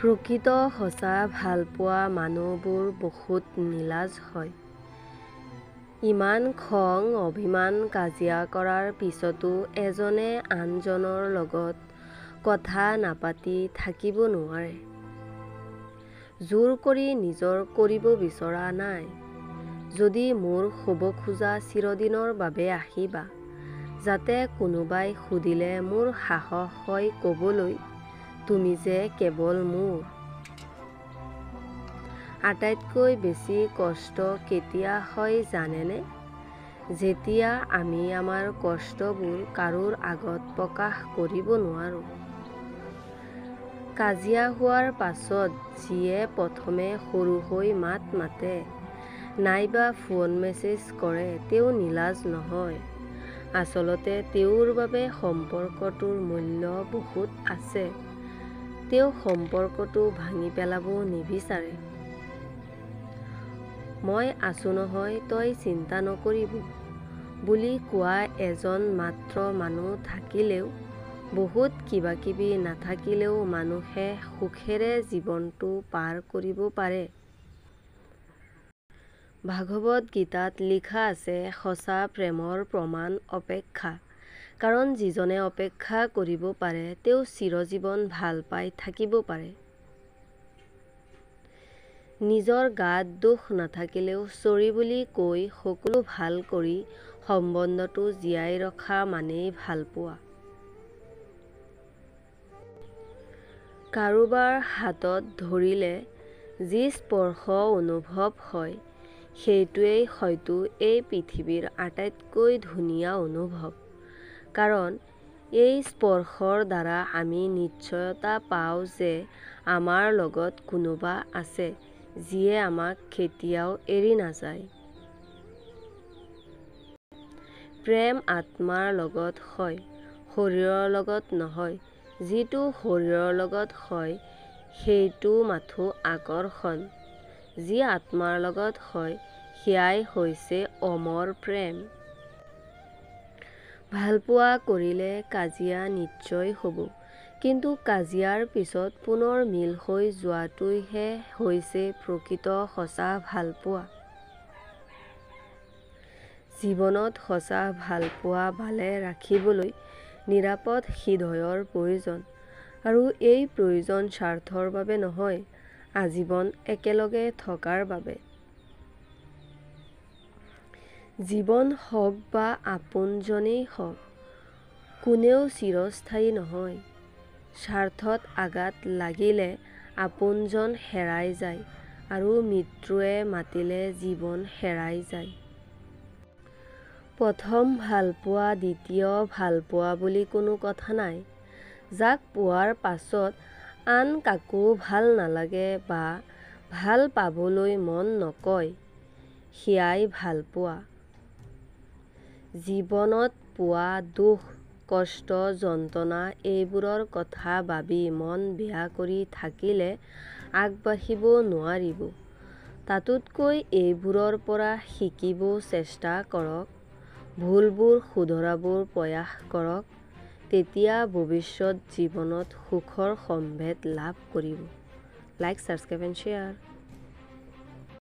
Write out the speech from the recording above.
প্ৰকৃত সঁচা ভালপোৱা মানুহবোৰ বহুত নিলাজ হয়। ইমান খং অভিমান কাজিয়া কৰাৰ পিছতো এজনে আনজনৰ লগত কথা নাপাতি থাকিব নোৱাৰে। জোৰ কৰি নিজৰ কৰিব বিচৰা নাই। যদি মোৰ হ'ব খোজা চিৰদিনৰ বাবে আহিবা, যাতে কোনোবাই সুধিলে মোৰ সাহস হয় ক'বলৈ, তুমি যে কেৱল মোৰ। আটাইতকৈ বেছি কষ্ট কেতিয়া হয় জানেনে? যেতিয়া আমি আমাৰ কষ্টবোৰ কাৰোৰ আগত প্ৰকাশ কৰিব নোৱাৰোঁ। কাজিয়া হোৱাৰ পাছত যিয়ে প্ৰথমে সৰু হৈ মাত মাতে, নাইবা ফোন মেছেজ কৰে, তেওঁ নিলাজ নহয়। আচলতে তেওঁৰ বাবে সম্পৰ্কটোৰ মূল্য বহুত আছে। তেওঁ সম্পৰ্কটো ভাঙি পেলাব নিবিচাৰে। মই আছো নহয়, তই চিন্তা নকৰিবি বুলি কোৱা এজন মাত্ৰ মানুহ থাকিলেও, বহুত কিবাকিবি নাথাকিলেও মানুহে সুখেৰে জীৱনটো পাৰ কৰিব পাৰে। ভাগৱত গীতাত লিখা আছে, সঁচা প্ৰেমৰ প্ৰমাণ অপেক্ষা। কাৰণ যিজনে অপেক্ষা কৰিব পাৰে, তেওঁ চিৰজীৱন ভাল পাই থাকিব পাৰে। নিজৰ গাত দোষ নাথাকিলেও চৰি বুলি কৈ সকলো ভাল কৰি সম্বন্ধটো জীয়াই ৰখা মানেই ভালপোৱা। কাৰোবাৰ হাতত ধৰিলে যি স্পৰ্শ অনুভৱ হয়, সেইটোৱেই হয়তো এই পৃথিৱীৰ আটাইতকৈ ধুনীয়া অনুভৱ। কাৰণ এই স্পৰ্শৰ দ্বাৰা আমি নিশ্চয়তা পাওঁ যে আমাৰ লগত কোনোবা আছে, যিয়ে আমাক কেতিয়াও এৰি নাযায়। প্ৰেম আত্মাৰ লগত হয়, শৰীৰৰ লগত নহয়। যিটো শৰীৰৰ লগত হয়, সেইটো মাথো আকৰ্ষণ। যি আত্মাৰ লগত হয়, সেয়াই হৈছে অমৰ প্ৰেম। ভালপোৱা কৰিলে কাজিয়া নিশ্চয় হ'ব, কিন্তু কাজিয়াৰ পিছত পুনৰ মিল হৈ যোৱাটোহে হৈছে প্ৰকৃত সঁচা ভালপোৱা। জীৱনত সঁচা ভালপোৱা ভালে ৰাখিবলৈ নিৰাপদ হৃদয়ৰ প্ৰয়োজন। আৰু এই প্ৰয়োজন স্বাৰ্থৰ বাবে নহয়, আজীৱন একেলগে থকাৰ বাবে। জীৱন হওক বা আপোনজনেই হওক, কোনেও চিৰস্থায়ী নহয়। স্বাৰ্থত আঘাত লাগিলে আপোনজন হেৰাই যায় আৰু মৃত্যুৱে মাতিলে জীৱন হেৰাই যায়। প্ৰথম ভালপোৱা দ্বিতীয় ভালপোৱা বুলি কোনো কথা নাই। যাক পোৱাৰ পাছত আন কাকো ভাল নালাগে বা ভাল পাবলৈ মন নকয়, সেয়াই ভালপোৱা। জীৱনত পোৱা দুখ, কষ্ট, যন্ত্ৰণা এইবোৰৰ কথা ভাবি মন বেয়া কৰি থাকিলে আগবাঢ়িব নোৱাৰিব। তাতোতকৈ এইবোৰৰ পৰা শিকিব চেষ্টা কৰক, ভুলবোৰ শুধৰাবৰ প্ৰয়াস কৰক, তেতিয়া ভৱিষ্যত জীৱনত সুখৰ সম্ভেদ লাভ কৰিব। Like, subscribe and share.